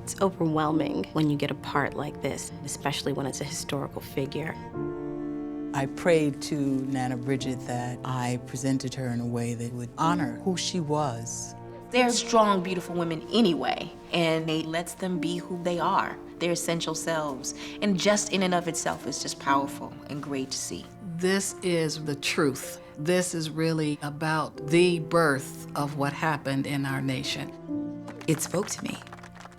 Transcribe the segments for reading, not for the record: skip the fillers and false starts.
It's overwhelming when you get a part like this, especially when it's a historical figure. I prayed to Nana Bridget that I presented her in a way that would honor who she was. They're strong, beautiful women anyway, and it lets them be who they are, their essential selves. And just in and of itself is just powerful and great to see. This is the truth. This is really about the birth of what happened in our nation. It spoke to me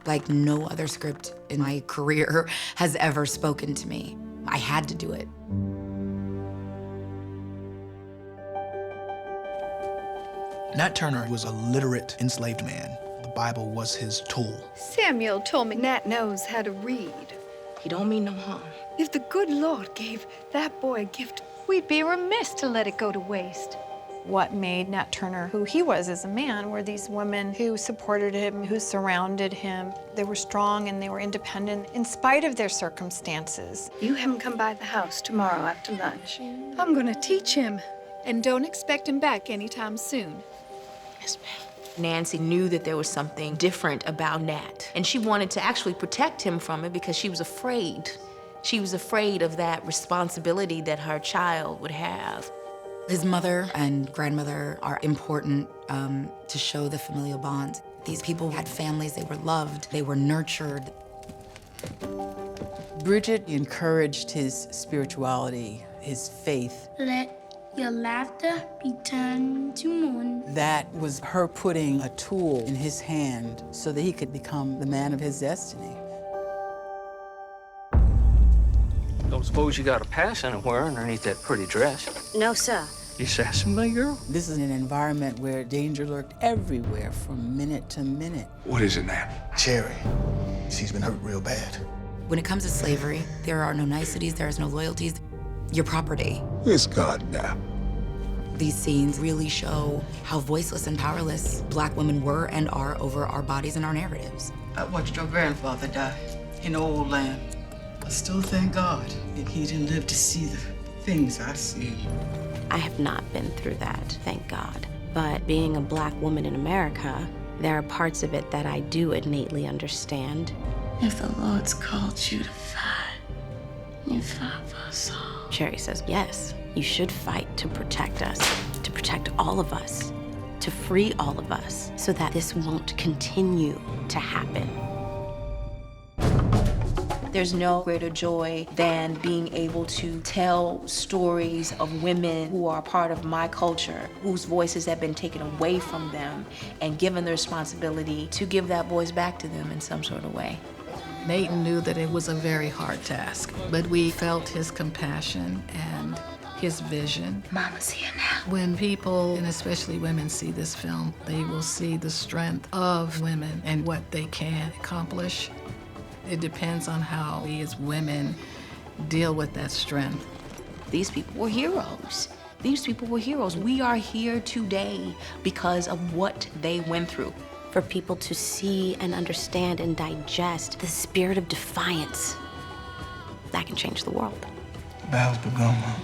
like no other script in my career has ever spoken to me. I had to do it. Nat Turner was a literate enslaved man. The Bible was his tool. Samuel told me Nat knows how to read. He don't mean no harm. If the good Lord gave that boy a gift, we'd be remiss to let it go to waste. What made Nat Turner who he was as a man were these women who supported him, who surrounded him. They were strong and they were independent in spite of their circumstances. You have him come by the house tomorrow after lunch. I'm gonna teach him. And don't expect him back anytime soon. Yes, ma'am. Nancy knew that there was something different about Nat, and she wanted to actually protect him from it because she was afraid. She was afraid of that responsibility that her child would have. His mother and grandmother are important to show the familial bond. These people had families, they were loved, they were nurtured. Bridget encouraged his spirituality, his faith. Let your laughter be turned to mourning. That was her putting a tool in his hand so that he could become the man of his destiny. Don't suppose you got a pass anywhere underneath that pretty dress? No, sir. You assassin me, girl? This is an environment where danger lurked everywhere from minute to minute. What is it now? Cherry. She's been hurt real bad. When it comes to slavery, there are no niceties, there is no loyalties. Your property. It's God now. These scenes really show how voiceless and powerless Black women were and are over our bodies and our narratives. I watched your grandfather die in the old land. I still thank God that he didn't live to see the things I see. I have not been through that, thank God. But being a Black woman in America, there are parts of it that I do innately understand. If the Lord's called you to fight, you fight for us all. Cherry says, yes, you should fight to protect us, to protect all of us, to free all of us, so that this won't continue to happen. There's no greater joy than being able to tell stories of women who are part of my culture, whose voices have been taken away from them, and given the responsibility to give that voice back to them in some sort of way. Nathan knew that it was a very hard task, but we felt his compassion and his vision. Mama's here now. When people, and especially women, see this film, they will see the strength of women and what they can accomplish. It depends on how we as women deal with that strength. These people were heroes. These people were heroes. We are here today because of what they went through. For people to see and understand and digest the spirit of defiance, that can change the world. The battle's begun, Mom.